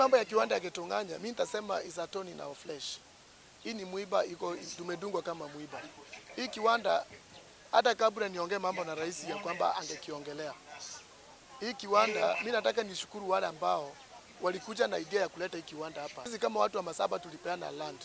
mambo ya kiwanda ya Getonganya, mimi nitasema is a thorn in our flesh. Hii ni mwiba, iko tumedungwa kama mwiba. Hii kiwanda hata kabla niongee mambo na rais ya kwamba angekiongelea. Hii kiwanda mimi nataka nishukuru wale ambao walikuja na idea ya kuleta hii kiwanda hapa. Sisi kama watu wa Masaba tulipeana land.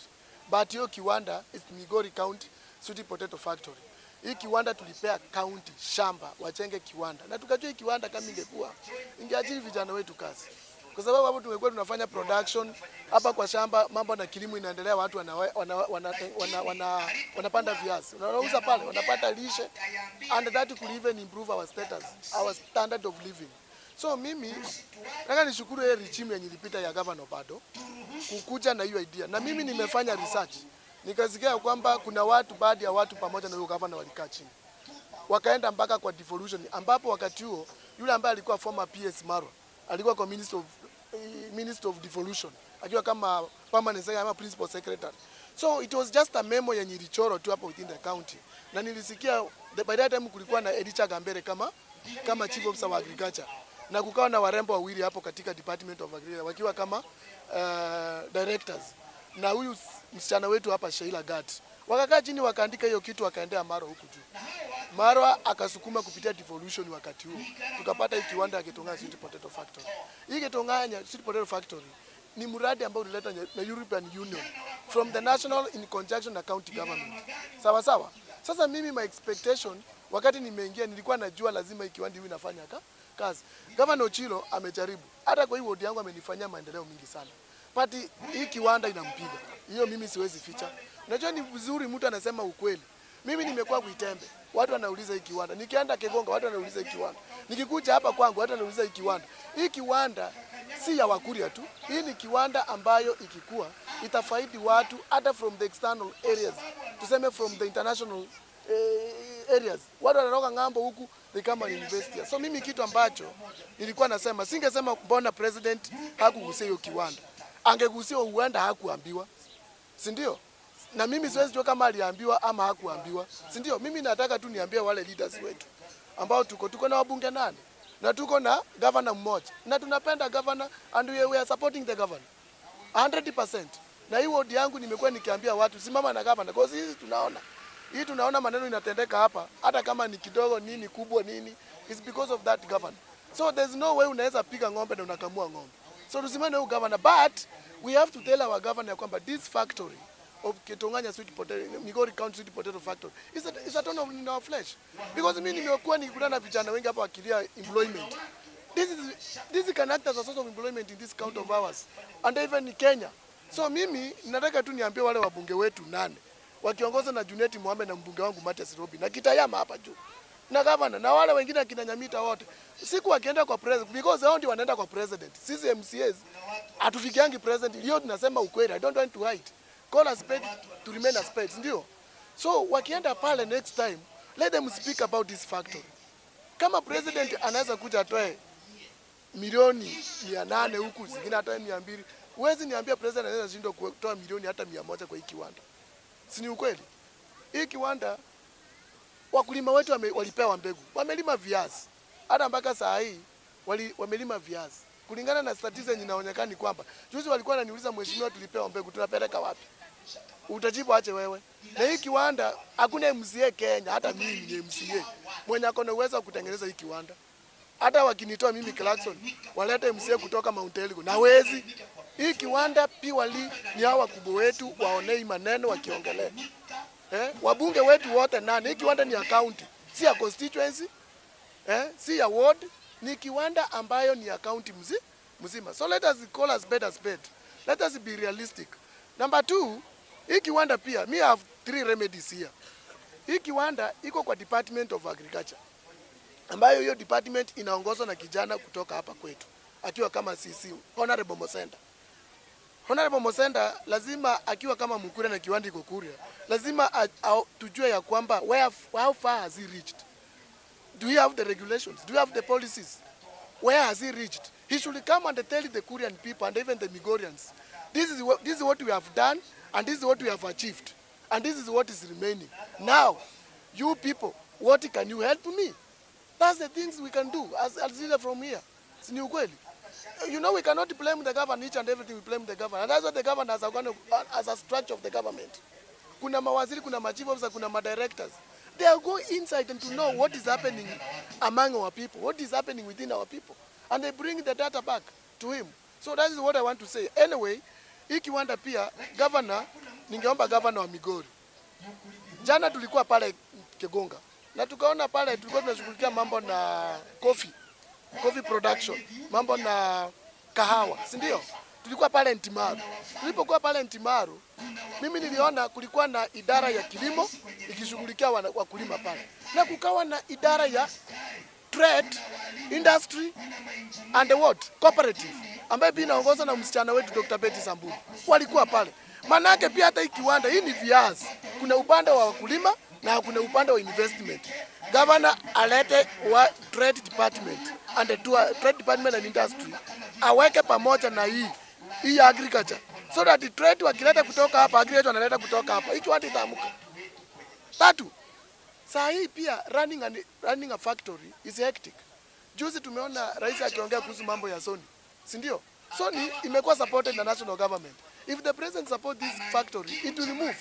But hiyo kiwanda is Migori County Sweet Potato Factory. Hii kiwanda tulipea county shamba wachenge kiwanda. Na tukajua hii kiwanda kama ingekuwa ingeajiri vijana wetu kazi. Kwa sababu hapo tumekuwa tunafanya production hapa kwa shamba, mambo na kilimo inaendelea, watu wanapanda viazi. Wanauza pale, wanapata lishe, and that could even improve our status, our standard of living. So mimi nataka nishukuru yeye regime yenye ilipita ya governor bado kukuja na hiyo idea. Na mimi nimefanya research. Nikasikia kwamba kuna watu, baadhi ya watu pamoja na huyo governor walikaa chini. Wakaenda mpaka kwa devolution, ambapo wakati huo yule ambaye alikuwa former PS Marwa alikuwa kwa Minister of Devolution, akiwa kama permanent secretary ama principal secretary. So it was just a memo yenye ilichoro tu hapo within the county. Na nilisikia by that time kulikuwa na Edicha Gambere kama chief officer wa agriculture. Na kukawa na warembo wawili hapo katika Department of Agriculture wakiwa kama directors. Na huyu msichana wetu hapa Sheila Gat. Wakakaa chini wakaandika hiyo kitu, wakaendea Marwa huku juu. Marwa akasukuma kupitia devolution wakati huo. Tukapata hii kiwanda ya Getonganya Sweet Potato Factory. Hii Getonganya Sweet Potato Factory ni mradi ambao uliletwa na European Union from the national in conjunction na county government. Sawa sawa. Sasa mimi my expectation wakati nimeingia nilikuwa najua lazima hii kiwanda hivi inafanya kazi. Governor Ochilo amejaribu. Hata kwa hii ward yangu amenifanyia maendeleo mingi sana. Pati hii kiwanda inampiga. Hiyo mimi siwezi ficha. Unajua ni vizuri mtu anasema ukweli. Mimi nimekuwa Kuitembe, watu wanauliza hii kiwanda. Nikienda Kegonga, watu wanauliza hii kiwanda. Nikikuja hapa kwangu, watu wanauliza hii kiwanda. Hii kiwanda si ya Wakuria tu. Hii ni kiwanda ambayo ikikua itafaidi watu hata from the external areas. Tuseme from the international areas. Watu wanatoka ng'ambo huku they come and invest here. So mimi kitu ambacho nilikuwa nasema, singesema mbona president hakugusia hiyo kiwanda. Angegusia huenda hakuambiwa. Si ndio? Na mimi siwezi jua kama aliambiwa ama hakuambiwa. Si ndio? Mimi nataka tu niambie wale leaders wetu ambao tuko na wabunge 8 na tuko na governor mmoja. Na tunapenda governor and we are supporting the governor 100%. Na hii ward yangu nimekuwa nikiambia watu simama na governor because hii tunaona maneno inatendeka hapa hata kama ni kidogo nini kubwa nini is because of that governor. So there's no way unaweza piga ng'ombe na unakamua ng'ombe. So tusimame huyu governor, but we have to tell our governor kwamba this factory of Getonganya Sweet Potato, Migori County Sweet Potato Factory is a thorn in our flesh. Because mimi nimekuwa nikikutana na vijana wengi hapa wakilia employment. This can act as a source of employment in this county of ours and even in Kenya. So mimi nataka tu niambie wale wabunge wetu 8 wakiongozwa na Junet Mohamed na mbunge wangu Matias Robi na Kitayama hapa juu na governor na wale wengine akina Nyamita wote, siku wakienda kwa president because hao ndio wanaenda kwa president. Sisi MCAs hatufikiangi president. Leo tunasema ukweli, I don't want to hide. Call a spade to remain a spade, ndio. So wakienda pale next time, let them speak about this factory. Kama president anaweza kuja atoe milioni 800 huku, zingine atoe 200. Huwezi niambia president anaweza shindwa kutoa milioni hata 100 kwa hii kiwanda. Si ni ukweli? Hii kiwanda wakulima wetu walipewa mbegu. Wamelima viazi. Hata mpaka saa hii wamelima viazi. Kulingana na statistics inaonekana ni kwamba juzi walikuwa wananiuliza mheshimiwa, tulipewa mbegu tunapeleka wapi? Utajibu ache wewe. Na hii kiwanda hakuna MCA Kenya, hata mimi ni MCA mwenye akona uwezo wa kutengeneza hii kiwanda. Hata wakinitoa mimi Clarkson, walete MCA kutoka Mount Elgon. Na wezi hii kiwanda piwali ni hawa kubwa wetu waonei maneno wakiongelea. Wabunge wetu wote 8, hii kiwanda ni ya county, si ya constituency, si ya ward, ni kiwanda ambayo ni ya county mzima. So let us call a spade a spade. Let us be realistic. Number 2, hii kiwanda pia, me have 3 remedies here. Hii kiwanda iko kwa Department of Agriculture, ambayo hiyo department inaongozwa na kijana kutoka hapa kwetu, akiwa kama CC, Honorable Mosenda. Honorable Mosenda lazima akiwa kama Mkuria na kiwanda iko Kuria, lazima tujue ya kwamba how far has he reached? Do you have the regulations? Do you have the policies? Where has he reached? He should come and tell the Kurian people and even the Migorians, this is what we have done and this is what we have achieved and this is what is remaining. Now, you people, what can you help me? That's the things we can do as leader from here. Si ni ukweli? You know, we cannot blame the government each and everything. We blame the government, and that's what the government has a kind of, as a structure of the government. Kuna mawaziri, kuna machief officer, kuna madirectors. They are going inside and to know what is happening among our people, what is happening within our people, and they bring the data back to him. So that is what I want to say. Anyway, ikiwanda pia governor, ningeomba governor wa Migori. Jana tulikuwa pale Kegonga na tukaona pale tulikuwa tunashughulikia mambo na coffee production, mambo na kahawa, si ndio? Tulikuwa pale Ntimaru. Tulipokuwa pale Ntimaru, mimi niliona kulikuwa na idara ya kilimo ikishughulikia wakulima pale, na kukawa na idara ya trade, industry and what? Cooperative, ambaye pia inaongozwa na msichana wetu Dr. Betty Samburu. Walikuwa pale. Manake pia hata ikiwanda hii ni viazi. Kuna upande wa wakulima na kuna upande wa investment. Governor alete wa trade department and the trade department and industry aweke pamoja na hii agriculture, so that the trade wakileta kutoka hapa, agriculture wanaleta kutoka hapa, hiki watu itaamka. Tatu, saa hii pia running a factory is hectic. Juzi tumeona rais akiongea kuhusu mambo ya Sony, si ndio? Sony imekuwa supported na national government. If the president support this factory, it will move.